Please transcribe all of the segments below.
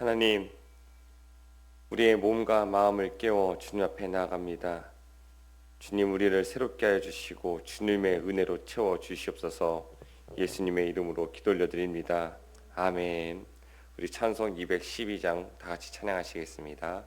하나님, 우리의 몸과 마음을 깨워 주님 앞에 나아갑니다. 주님, 우리를 새롭게 하여 주시고 주님의 은혜로 채워 주시옵소서. 예수님의 이름으로 기도 올려드립니다. 아멘. 우리 찬송 212장 다 같이 찬양하시겠습니다.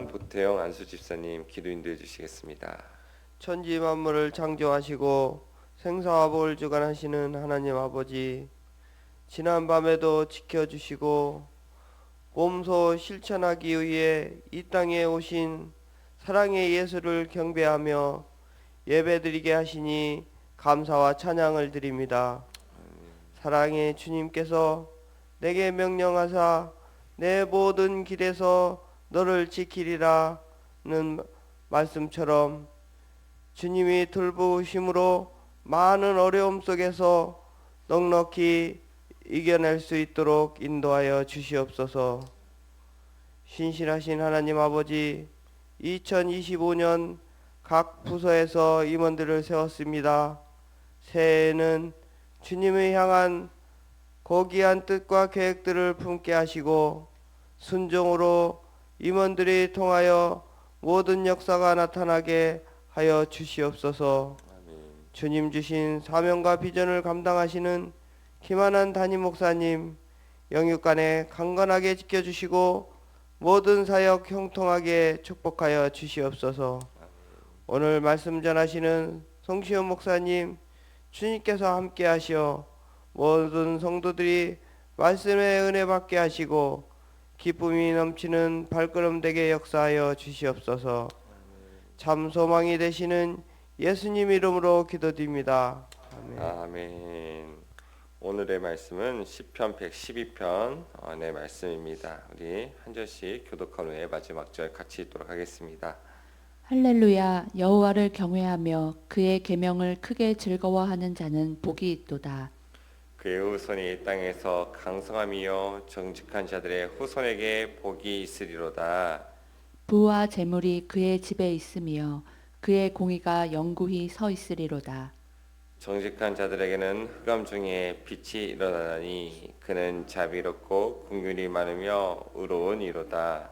보태영 안수 집사님 기도 인도해 주시겠습니다. 천지 만물을 창조하시고 생사와 복을 주관하시는 하나님 아버지, 지난 밤에도 지켜주시고 몸소 실천하기 위해 이 땅에 오신 사랑의 예수를 경배하며 예배드리게 하시니 감사와 찬양을 드립니다. 사랑의 주님께서 내게 명령하사 내 모든 길에서 너를 지키리라는 말씀처럼 주님이 돌보심으로 많은 어려움 속에서 넉넉히 이겨낼 수 있도록 인도하여 주시옵소서. 신실하신 하나님 아버지, 2025년 각 부서에서 임원들을 세웠습니다. 새해에는 주님을 향한 고귀한 뜻과 계획들을 품게 하시고 순종으로 임원들이 통하여 모든 역사가 나타나게 하여 주시옵소서. 아멘. 주님 주신 사명과 비전을 감당하시는 김한한 담임 목사님 영육간에 강건하게 지켜주시고 모든 사역 형통하게 축복하여 주시옵소서. 오늘 말씀 전하시는 송시현 목사님 주님께서 함께 하시어 모든 성도들이 말씀의 은혜 받게 하시고 기쁨이 넘치는 발걸음 되게 역사하여 주시옵소서. 참 소망이 되시는 예수님 이름으로 기도드립니다. 아멘. 아멘. 오늘의 말씀은 시편 112편 네 말씀입니다. 우리 한 절씩 교독한 후에 마지막 절 같이 읽도록 하겠습니다. 할렐루야. 여호와를 경외하며 그의 계명을 크게 즐거워하는 자는 복이 있도다. 그의 후손이 땅에서 강성함이요 정직한 자들의 후손에게 복이 있으리로다. 부와 재물이 그의 집에 있으며 그의 공의가 영구히 서 있으리로다. 정직한 자들에게는 흑암 중에 빛이 일어나니 그는 자비롭고 긍휼이 많으며 의로운 이로다.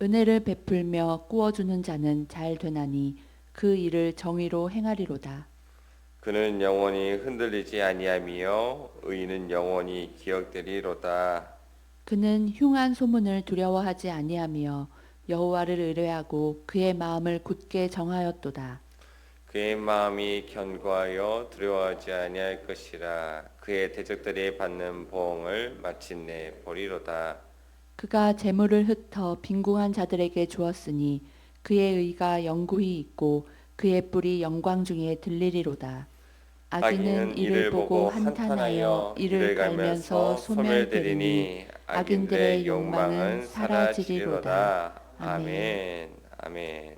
은혜를 베풀며 꾸어주는 자는 잘 되나니 그 일을 정의로 행하리로다. 그는 영원히 흔들리지 아니하며 의인은 영원히 기억되리로다. 그는 흉한 소문을 두려워하지 아니하며 여호와를 의뢰하고 그의 마음을 굳게 정하였도다. 그의 마음이 견고하여 두려워하지 아니할 것이라. 그의 대적들이 받는 보응을 마침내 보리로다. 그가 재물을 흩어 빈궁한 자들에게 주었으니 그의 의가 영구히 있고 그의 뿔이 영광 중에 들리리로다. 악인은 이를 보고 한탄하여 이를 갈면서 소멸되리니 악인들의 욕망은 사라지리로다. 아멘. 아멘.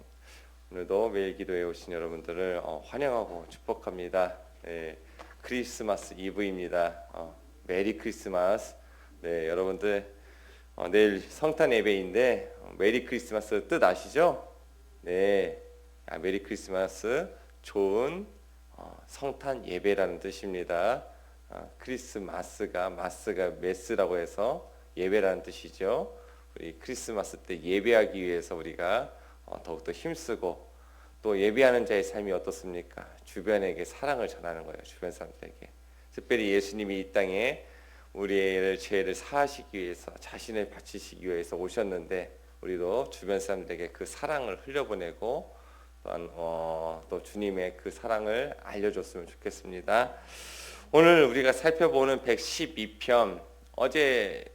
오늘도 매일 기도에 오신 여러분들을 환영하고 축복합니다. 네, 크리스마스 이브입니다. 메리 크리스마스. 네, 여러분들 내일 성탄 예배인데 메리 크리스마스 뜻 아시죠? 네, 메리 크리스마스 좋은 성탄 예배라는 뜻입니다. 크리스마스가 메스라고 해서 예배라는 뜻이죠. 우리 크리스마스 때 예배하기 위해서 우리가 더욱더 힘쓰고 또 예배하는 자의 삶이 어떻습니까? 주변에게 사랑을 전하는 거예요. 주변 사람들에게. 특별히 예수님이 이 땅에 우리의 죄를 사하시기 위해서 자신을 바치시기 위해서 오셨는데 우리도 주변 사람들에게 그 사랑을 흘려보내고 또한 또 주님의 그 사랑을 알려줬으면 좋겠습니다. 오늘 우리가 살펴보는 112편, 어제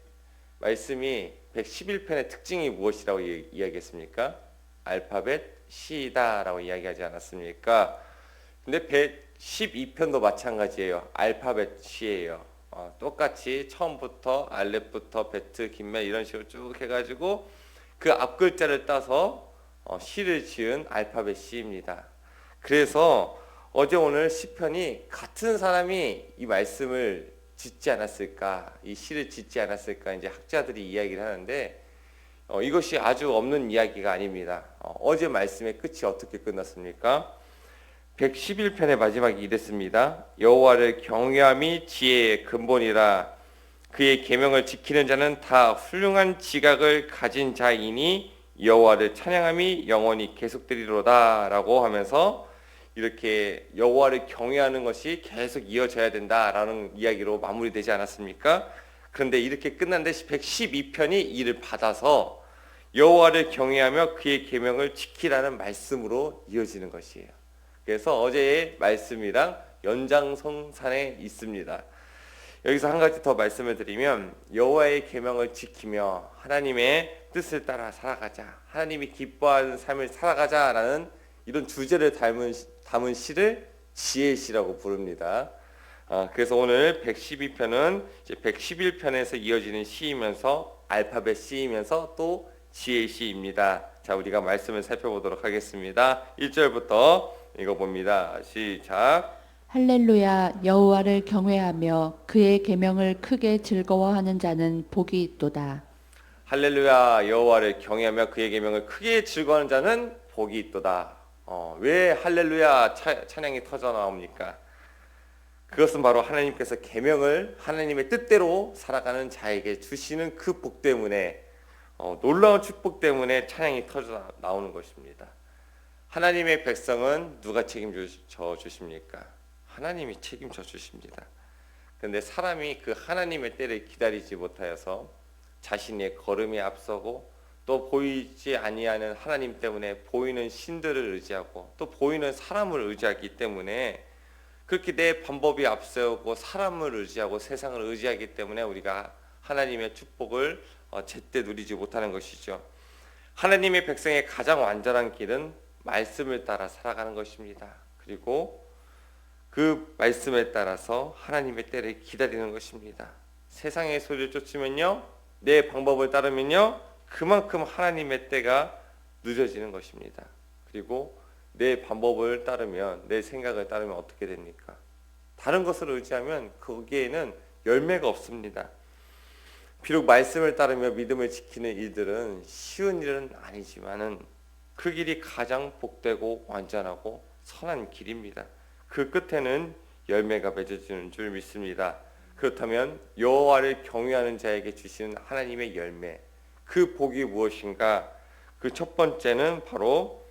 말씀이 111편의 특징이 무엇이라고 이야기했습니까? 알파벳 C다라고 이야기하지 않았습니까? 근데 112편도 마찬가지예요. 알파벳 C예요. 똑같이 처음부터 알렙부터 베트, 김멜 이런 식으로 쭉 해가지고 그 앞 글자를 따서 시를 지은 알파벳 C입니다. 그래서 어제 오늘 시편이 같은 사람이 이 말씀을 짓지 않았을까, 이 시를 짓지 않았을까 이제 학자들이 이야기를 하는데 이것이 아주 없는 이야기가 아닙니다. 어제 말씀의 끝이 어떻게 끝났습니까? 111편의 마지막이 이랬습니다. 여호와를 경외함이 지혜의 근본이라 그의 계명을 지키는 자는 다 훌륭한 지각을 가진 자이니 여호와를 찬양함이 영원히 계속되리로다 라고 하면서 이렇게 여호와를 경외하는 것이 계속 이어져야 된다라는 이야기로 마무리되지 않았습니까? 그런데 이렇게 끝났는데 112편이 이를 받아서 여호와를 경외하며 그의 계명을 지키라는 말씀으로 이어지는 것이에요. 그래서 어제의 말씀이랑 연장선상에 있습니다. 여기서 한 가지 더 말씀을 드리면 여호와의 계명을 지키며 하나님의 뜻을 따라 살아가자, 하나님이 기뻐하는 삶을 살아가자라는 이런 주제를 담은 시를 지혜시라고 부릅니다. 그래서 오늘 112편은 이제 111편에서 이어지는 시이면서 알파벳 C이면서 또 지혜시입니다. 자, 우리가 말씀을 살펴보도록 하겠습니다. 1절부터 읽어봅니다. 시작. 할렐루야 여호와를 경외하며 그의 계명을 크게 즐거워하는 자는 복이 있도다. 할렐루야 여호와를 경외하며 그의 계명을 크게 즐거워하는 자는 복이 있도다. 왜 할렐루야 찬양이 터져 나옵니까? 그것은 바로 하나님께서 계명을 하나님의 뜻대로 살아가는 자에게 주시는 그 복 때문에 놀라운 축복 때문에 찬양이 터져 나오는 것입니다. 하나님의 백성은 누가 책임져 주십니까? 하나님이 책임져 주십니다. 그런데 사람이 그 하나님의 때를 기다리지 못하여서 자신의 걸음이 앞서고 또 보이지 아니하는 하나님 때문에 보이는 신들을 의지하고 또 보이는 사람을 의지하기 때문에 그렇게 내 방법이 앞세우고 사람을 의지하고 세상을 의지하기 때문에 우리가 하나님의 축복을 제때 누리지 못하는 것이죠. 하나님의 백성의 가장 완전한 길은 말씀을 따라 살아가는 것입니다. 그리고 그 말씀에 따라서 하나님의 때를 기다리는 것입니다. 세상의 소리를 쫓으면요, 내 방법을 따르면요, 그만큼 하나님의 때가 늦어지는 것입니다. 그리고 내 방법을 따르면, 내 생각을 따르면 어떻게 됩니까? 다른 것을 의지하면 거기에는 열매가 없습니다. 비록 말씀을 따르며 믿음을 지키는 일들은 쉬운 일은 아니지만은 그 길이 가장 복되고 완전하고 선한 길입니다. 그 끝에는 열매가 맺어지는 줄 믿습니다. 그렇다면 여호와를 경외하는 자에게 주시는 하나님의 열매, 그 복이 무엇인가? 그 첫 번째는 바로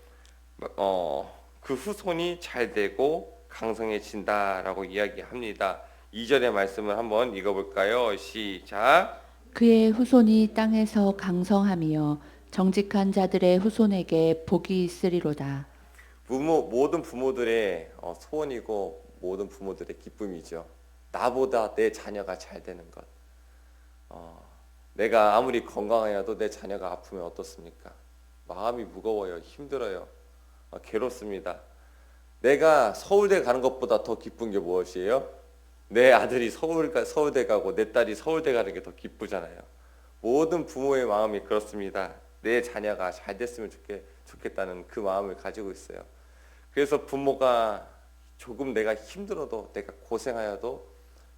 그 후손이 잘 되고 강성해진다라고 이야기합니다. 2절의 말씀을 한번 읽어볼까요? 시작. 그의 후손이 땅에서 강성하며 정직한 자들의 후손에게 복이 있으리로다. 모든 부모들의 소원이고 모든 부모들의 기쁨이죠. 나보다 내 자녀가 잘 되는 것. 내가 아무리 건강하여도 내 자녀가 아프면 어떻습니까? 마음이 무거워요. 힘들어요. 괴롭습니다. 내가 서울대 가는 것보다 더 기쁜 게 무엇이에요? 내 아들이 서울대 가고 내 딸이 서울대 가는 게 더 기쁘잖아요. 모든 부모의 마음이 그렇습니다. 내 자녀가 잘 됐으면 좋겠다는 그 마음을 가지고 있어요. 그래서 부모가 조금 내가 힘들어도 내가 고생하여도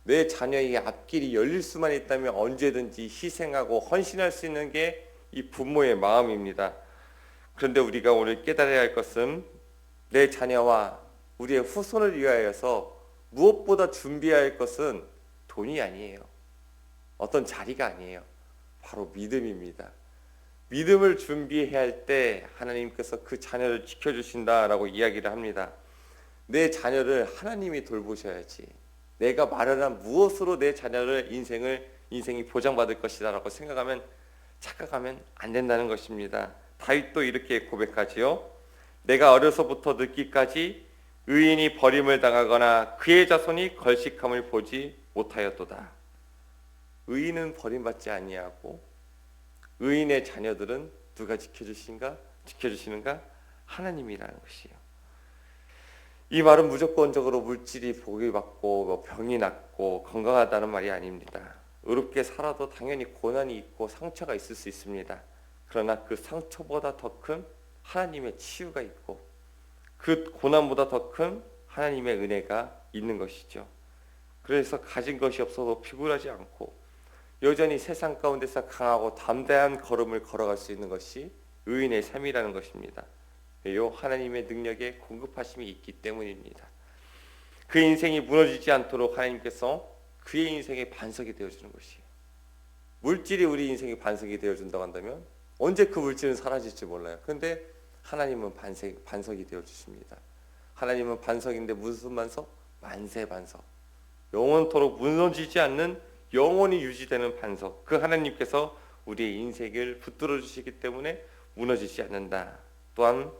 내 자녀의 앞길이 열릴 수만 있다면 언제든지 희생하고 헌신할 수 있는 게 이 부모의 마음입니다. 그런데 우리가 오늘 깨달아야 할 것은 내 자녀와 우리의 후손을 위하여서 무엇보다 준비해야 할 것은 돈이 아니에요. 어떤 자리가 아니에요. 바로 믿음입니다. 믿음을 준비해야 할 때 하나님께서 그 자녀를 지켜주신다라고 이야기를 합니다. 내 자녀를 하나님이 돌보셔야지. 내가 마련한 무엇으로 내 자녀를 인생이 보장받을 것이다라고 착각하면 안 된다는 것입니다. 다윗도 이렇게 고백하지요. 내가 어려서부터 늙기까지 의인이 버림을 당하거나 그의 자손이 걸식함을 보지 못하였도다. 의인은 버림받지 아니하고 의인의 자녀들은 누가 지켜주시는가? 하나님이라는 것이에요. 이 말은 무조건적으로 물질이 복을 받고 병이 낫고 건강하다는 말이 아닙니다. 의롭게 살아도 당연히 고난이 있고 상처가 있을 수 있습니다. 그러나 그 상처보다 더 큰 하나님의 치유가 있고 그 고난보다 더 큰 하나님의 은혜가 있는 것이죠. 그래서 가진 것이 없어도 피곤하지 않고 여전히 세상 가운데서 강하고 담대한 걸음을 걸어갈 수 있는 것이 의인의 삶이라는 것입니다. 왜요? 하나님의 능력에 공급하심이 있기 때문입니다. 그 인생이 무너지지 않도록 하나님께서 그의 인생의 반석이 되어주는 것이에요. 물질이 우리 인생의 반석이 되어준다고 한다면 언제 그 물질은 사라질지 몰라요. 그런데 하나님은 반석이 되어주십니다. 하나님은 반석인데 무슨 반석? 만세 반석. 영원토록 무너지지 않는 영원히 유지되는 반석. 그 하나님께서 우리의 인생을 붙들어 주시기 때문에 무너지지 않는다. 또한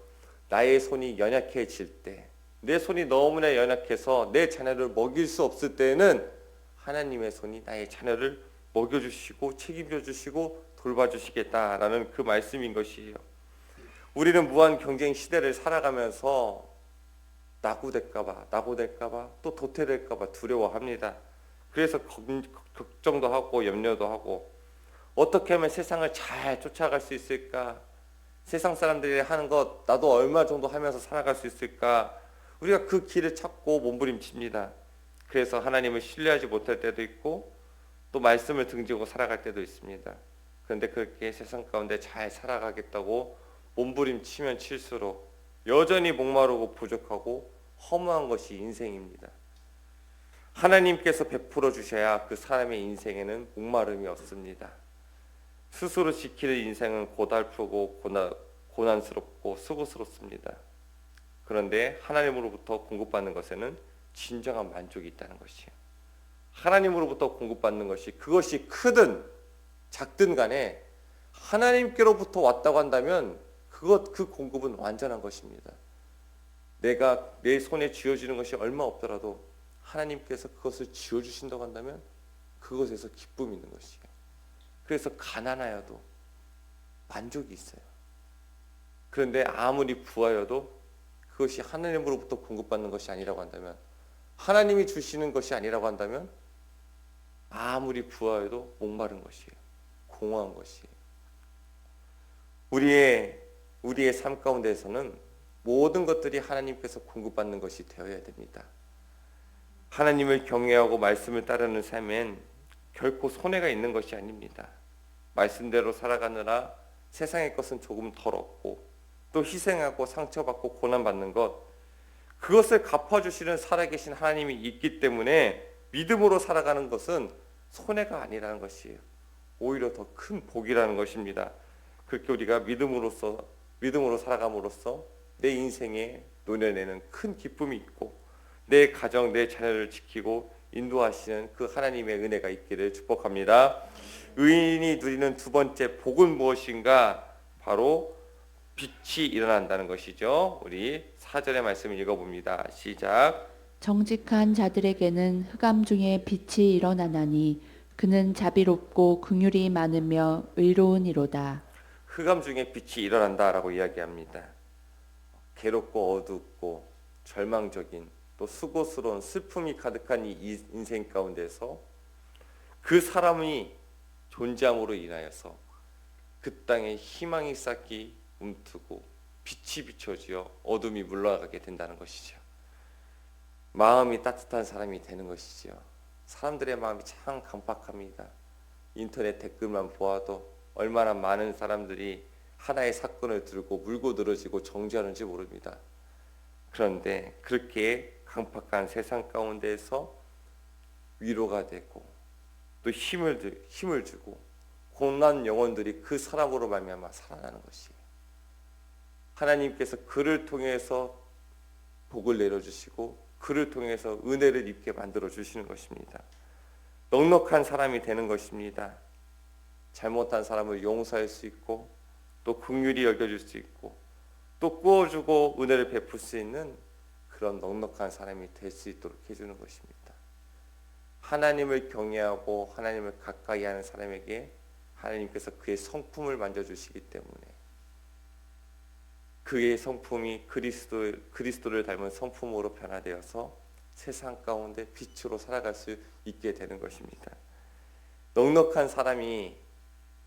나의 손이 연약해질 때, 내 손이 너무나 연약해서 내 자녀를 먹일 수 없을 때는 하나님의 손이 나의 자녀를 먹여주시고 책임져 주시고 돌봐주시겠다라는 그 말씀인 것이에요. 우리는 무한 경쟁 시대를 살아가면서 낙오될까봐 또 도태될까봐 두려워합니다. 그래서 걱정도 하고 염려도 하고 어떻게 하면 세상을 잘 쫓아갈 수 있을까? 세상 사람들이 하는 것 나도 얼마 정도 하면서 살아갈 수 있을까? 우리가 그 길을 찾고 몸부림칩니다. 그래서 하나님을 신뢰하지 못할 때도 있고 또 말씀을 등지고 살아갈 때도 있습니다. 그런데 그렇게 세상 가운데 잘 살아가겠다고 몸부림치면 칠수록 여전히 목마르고 부족하고 허무한 것이 인생입니다. 하나님께서 베풀어 주셔야 그 사람의 인생에는 목마름이 없습니다. 스스로 지키는 인생은 고달프고 고난스럽고 수고스럽습니다. 그런데 하나님으로부터 공급받는 것에는 진정한 만족이 있다는 것이에요. 하나님으로부터 공급받는 것이 그것이 크든 작든 간에 하나님께로부터 왔다고 한다면 그 공급은 완전한 것입니다. 내가 내 손에 쥐어지는 것이 얼마 없더라도 하나님께서 그것을 쥐어주신다고 한다면 그것에서 기쁨이 있는 것이에요. 그래서 가난하여도 만족이 있어요. 그런데 아무리 부하여도 그것이 하나님으로부터 공급받는 것이 아니라고 한다면, 하나님이 주시는 것이 아니라고 한다면 아무리 부하여도 목마른 것이에요. 공허한 것이에요. 우리의 삶 가운데에서는 모든 것들이 하나님께서 공급받는 것이 되어야 됩니다. 하나님을 경외하고 말씀을 따르는 삶엔 결코 손해가 있는 것이 아닙니다. 말씀대로 살아가느라 세상의 것은 조금 덜 얻고 또 희생하고 상처받고 고난받는 것, 그것을 갚아주시는 살아계신 하나님이 있기 때문에 믿음으로 살아가는 것은 손해가 아니라는 것이에요. 오히려 더 큰 복이라는 것입니다. 그렇게 우리가 믿음으로 살아감으로써 내 인생에 노려내는 큰 기쁨이 있고 내 가정, 내 자녀를 지키고 인도하시는 그 하나님의 은혜가 있기를 축복합니다. 의인이 누리는 두 번째 복은 무엇인가? 바로 빛이 일어난다는 것이죠. 우리 4절의 말씀을 읽어봅니다. 시작. 정직한 자들에게는 흑암 중에 빛이 일어나나니 그는 자비롭고 긍휼이 많으며 의로운 이로다. 흑암 중에 빛이 일어난다라고 이야기합니다. 괴롭고 어둡고 절망적인 또 수고스러운 슬픔이 가득한 이 인생 가운데서 그 사람이 존재함으로 인하여서 그 땅에 희망이 싹이 움트고 빛이 비춰지어 어둠이 물러가게 된다는 것이죠. 마음이 따뜻한 사람이 되는 것이죠. 사람들의 마음이 참 강팍합니다. 인터넷 댓글만 보아도 얼마나 많은 사람들이 하나의 사건을 들고 물고 늘어지고 정죄하는지 모릅니다. 그런데 그렇게 강팍한 세상 가운데에서 위로가 되고 또 힘을 주고 고난 영혼들이 그 사람으로 말미암아 살아나는 것이에요. 하나님께서 그를 통해서 복을 내려주시고 그를 통해서 은혜를 입게 만들어 주시는 것입니다. 넉넉한 사람이 되는 것입니다. 잘못한 사람을 용서할 수 있고 또 긍휼히 여겨줄 수 있고 또 꾸어주고 은혜를 베풀 수 있는 그런 넉넉한 사람이 될 수 있도록 해주는 것입니다. 하나님을 경외하고 하나님을 가까이 하는 사람에게 하나님께서 그의 성품을 만져주시기 때문에 그의 성품이 그리스도를 닮은 성품으로 변화되어서 세상 가운데 빛으로 살아갈 수 있게 되는 것입니다. 넉넉한 사람이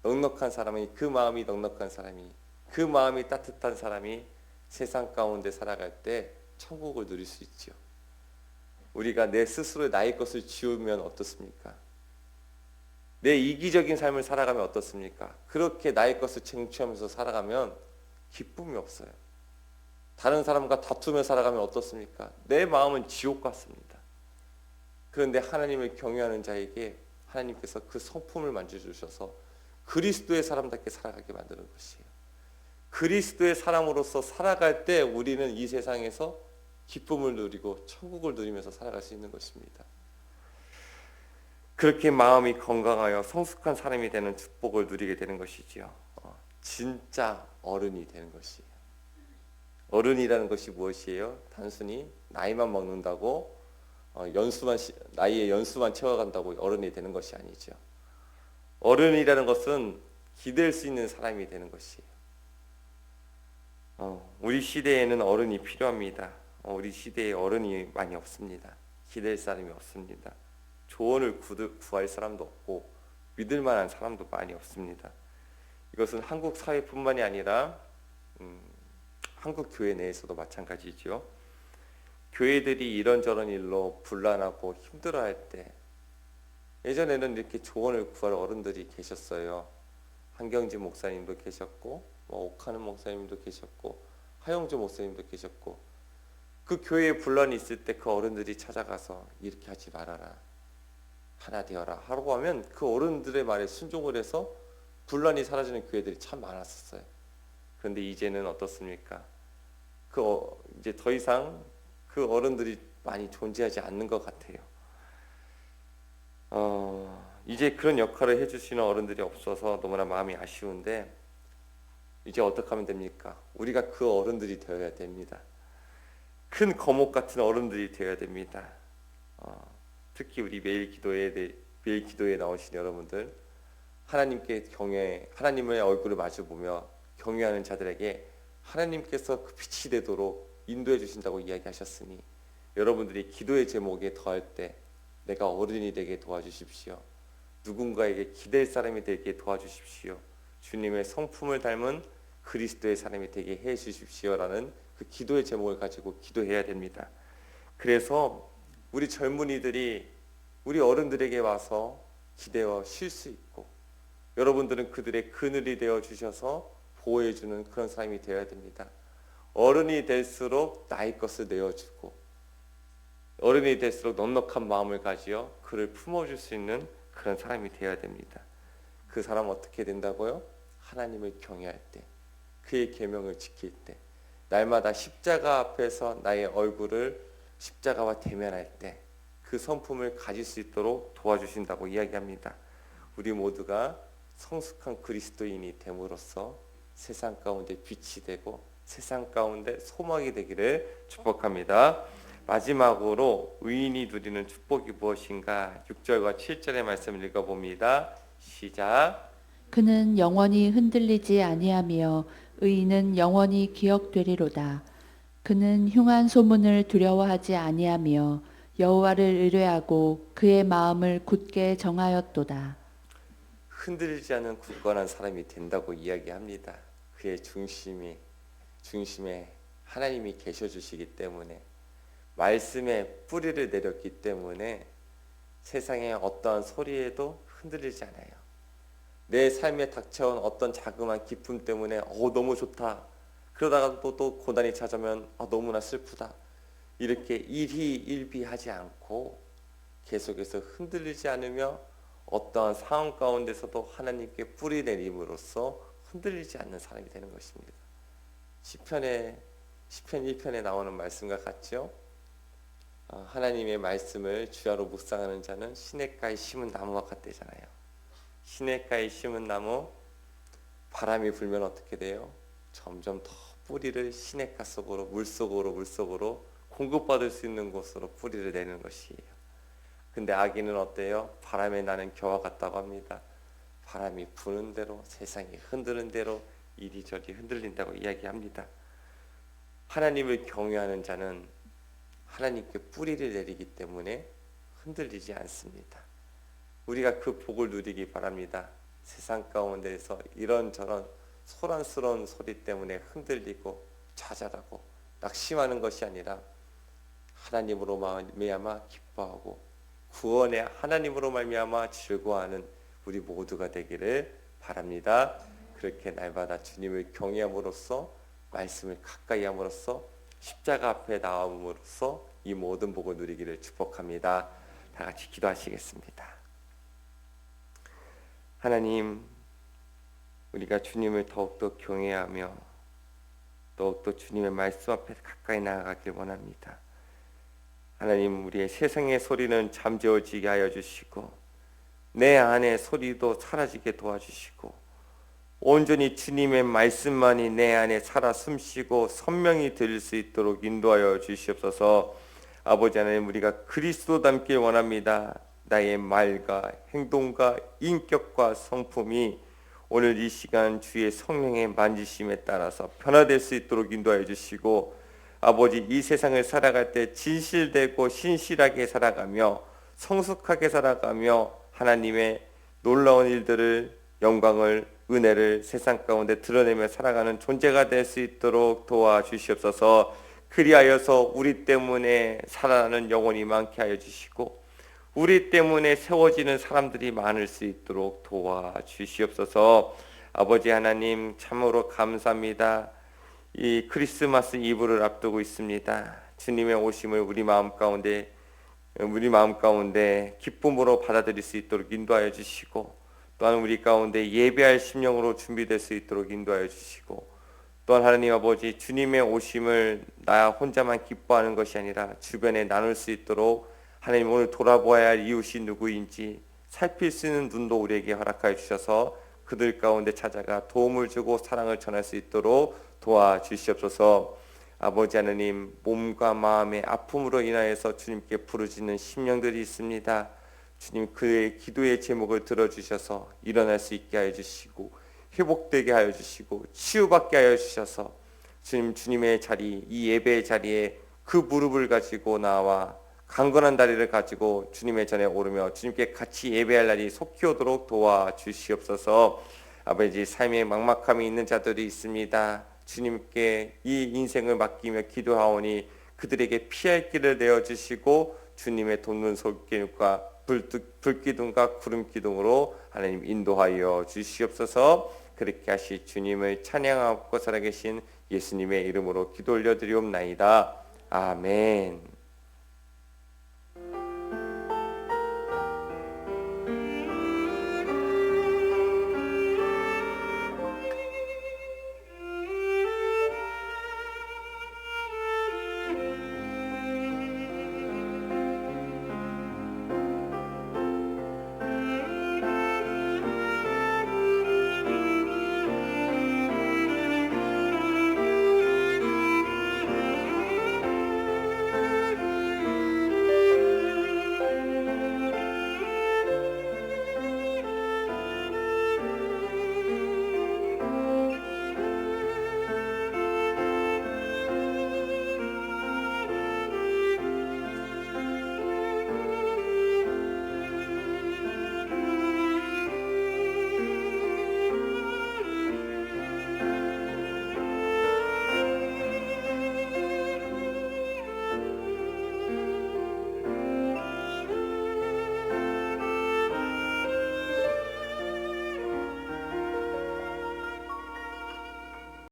그 마음이 넉넉한 사람이 그 마음이 따뜻한 사람이 세상 가운데 살아갈 때 천국을 누릴 수 있지요. 우리가 내 스스로 나의 것을 지우면 어떻습니까? 내 이기적인 삶을 살아가면 어떻습니까? 그렇게 나의 것을 쟁취하면서 살아가면 기쁨이 없어요. 다른 사람과 다투며 살아가면 어떻습니까? 내 마음은 지옥 같습니다. 그런데 하나님을 경외하는 자에게 하나님께서 그 성품을 만져주셔서 그리스도의 사람답게 살아가게 만드는 것이에요. 그리스도의 사람으로서 살아갈 때 우리는 이 세상에서 기쁨을 누리고 천국을 누리면서 살아갈 수 있는 것입니다. 그렇게 마음이 건강하여 성숙한 사람이 되는 축복을 누리게 되는 것이지요. 진짜 어른이 되는 것이에요. 어른이라는 것이 무엇이에요? 단순히 나이만 먹는다고 나이의 연수만 채워간다고 어른이 되는 것이 아니죠. 어른이라는 것은 기댈 수 있는 사람이 되는 것이에요. 우리 시대에는 어른이 필요합니다. 우리 시대에 어른이 많이 없습니다. 기댈 사람이 없습니다. 조언을 구할 사람도 없고 믿을 만한 사람도 많이 없습니다. 이것은 한국 사회뿐만이 아니라 한국 교회 내에서도 마찬가지죠. 교회들이 이런저런 일로 분란하고 힘들어할 때 예전에는 이렇게 조언을 구할 어른들이 계셨어요. 한경지 목사님도 계셨고 옥하는 목사님도 계셨고 하용주 목사님도 계셨고 그 교회에 분란이 있을 때 그 어른들이 찾아가서 이렇게 하지 말아라, 하나 되어라 하라고 하면 그 어른들의 말에 순종을 해서 분란이 사라지는 교회들이 참 많았었어요. 그런데 이제는 어떻습니까? 이제 더 이상 그 어른들이 많이 존재하지 않는 것 같아요. 이제 그런 역할을 해주시는 어른들이 없어서 너무나 마음이 아쉬운데 이제 어떻게 하면 됩니까? 우리가 그 어른들이 되어야 됩니다. 큰 거목 같은 어른들이 되어야 됩니다. 특히 우리 매일 기도에 나오신 여러분들, 하나님의 얼굴을 마주보며 경외하는 자들에게 하나님께서 그 빛이 되도록 인도해 주신다고 이야기하셨으니 여러분들이 기도의 제목에 더할 때 내가 어른이 되게 도와주십시오. 누군가에게 기댈 사람이 되게 도와주십시오. 주님의 성품을 닮은 그리스도의 사람이 되게 해 주십시오라는 그 기도의 제목을 가지고 기도해야 됩니다. 그래서 우리 젊은이들이 우리 어른들에게 와서 기대어 쉴 수 있고 여러분들은 그들의 그늘이 되어 주셔서 보호해 주는 그런 사람이 되어야 됩니다. 어른이 될수록 나의 것을 내어주고 어른이 될수록 넉넉한 마음을 가지어 그를 품어줄 수 있는 그런 사람이 되어야 됩니다. 그 사람 어떻게 된다고요? 하나님을 경외할 때, 그의 계명을 지킬 때, 날마다 십자가 앞에서 나의 얼굴을 십자가와 대면할 때 그 성품을 가질 수 있도록 도와주신다고 이야기합니다. 우리 모두가 성숙한 그리스도인이 됨으로써 세상 가운데 빛이 되고 세상 가운데 소망이 되기를 축복합니다. 마지막으로 의인이 누리는 축복이 무엇인가 6절과 7절의 말씀을 읽어봅니다. 시작. 그는 영원히 흔들리지 아니하며 의인은 영원히 기억되리로다. 그는 흉한 소문을 두려워하지 아니하며 여호와를 의뢰하고 그의 마음을 굳게 정하였도다. 흔들리지 않은 굳건한 사람이 된다고 이야기합니다. 그의 중심에 하나님이 계셔 주시기 때문에 말씀에 뿌리를 내렸기 때문에 세상의 어떠한 소리에도 흔들리지 않아요. 내 삶에 닥쳐온 어떤 자그마한 기쁨 때문에 너무 좋다. 그러다가 또 고난이 찾아오면 너무나 슬프다. 이렇게 일희일비하지 않고 계속해서 흔들리지 않으며 어떠한 상황 가운데서도 하나님께 뿌리 내림으로써 흔들리지 않는 사람이 되는 것입니다. 시편 1편에 나오는 말씀과 같죠. 하나님의 말씀을 주야로 묵상하는 자는 시냇가에 심은 나무와 같대잖아요. 시냇가에 심은 나무, 바람이 불면 어떻게 돼요? 점점 더 뿌리를 시냇가 속으로, 물속으로 공급받을 수 있는 곳으로 뿌리를 내는 것이에요. 근데 악인은 어때요? 바람에 나는 겨와 같다고 합니다. 바람이 부는 대로, 세상이 흔드는 대로 이리저리 흔들린다고 이야기합니다. 하나님을 경외하는 자는 하나님께 뿌리를 내리기 때문에 흔들리지 않습니다. 우리가 그 복을 누리기 바랍니다. 세상 가운데에서 이런저런 소란스러운 소리 때문에 흔들리고 좌절하고 낙심하는 것이 아니라 하나님으로 말미암아 기뻐하고 구원의 하나님으로 말미암아 즐거워하는 우리 모두가 되기를 바랍니다. 그렇게 날마다 주님을 경외함으로써 말씀을 가까이 함으로써 십자가 앞에 나옴으로써 이 모든 복을 누리기를 축복합니다. 다 같이 기도하시겠습니다. 하나님, 우리가 주님을 더욱더 경외하며 더욱더 주님의 말씀 앞에 가까이 나아가길 원합니다. 하나님, 우리의 세상의 소리는 잠재워지게 하여 주시고 내 안의 소리도 사라지게 도와주시고 온전히 주님의 말씀만이 내 안에 살아 숨쉬고 선명히 들릴 수 있도록 인도하여 주시옵소서. 아버지 하나님, 우리가 그리스도 닮길 원합니다. 나의 말과 행동과 인격과 성품이 오늘 이 시간 주의 성령의 만지심에 따라서 변화될 수 있도록 인도하여 주시고 아버지, 이 세상을 살아갈 때 진실되고 신실하게 살아가며 성숙하게 살아가며 하나님의 놀라운 일들을, 영광을, 은혜를 세상 가운데 드러내며 살아가는 존재가 될 수 있도록 도와주시옵소서. 그리하여서 우리 때문에 살아나는 영혼이 많게 하여 주시고 우리 때문에 세워지는 사람들이 많을 수 있도록 도와주시옵소서. 아버지 하나님, 참으로 감사합니다. 이 크리스마스 이브를 앞두고 있습니다. 주님의 오심을 우리 마음 가운데 기쁨으로 받아들일 수 있도록 인도하여 주시고 또한 우리 가운데 예배할 심령으로 준비될 수 있도록 인도하여 주시고 또한 하나님 아버지, 주님의 오심을 나 혼자만 기뻐하는 것이 아니라 주변에 나눌 수 있도록 하나님, 오늘 돌아보아야 할 이웃이 누구인지 살필 수 있는 눈도 우리에게 허락하여 주셔서 그들 가운데 찾아가 도움을 주고 사랑을 전할 수 있도록 도와주시옵소서. 아버지 하나님, 몸과 마음의 아픔으로 인하여서 주님께 부르짖는 심령들이 있습니다. 주님, 그의 기도의 제목을 들어주셔서 일어날 수 있게 하여 주시고 회복되게 하여 주시고 치유받게 하여 주셔서 주님의 자리, 이 예배의 자리에 그 무릎을 가지고 나와 강건한 다리를 가지고 주님의 전에 오르며 주님께 같이 예배할 날이 속히 오도록 도와주시옵소서. 아버지, 삶에 막막함이 있는 자들이 있습니다. 주님께 이 인생을 맡기며 기도하오니 그들에게 피할 길을 내어주시고 주님의 돋는 손길과 불기둥과 구름기둥으로 하나님 인도하여 주시옵소서. 그렇게 하시 주님을 찬양하고 살아계신 예수님의 이름으로 기도 올려드리옵나이다. 아멘.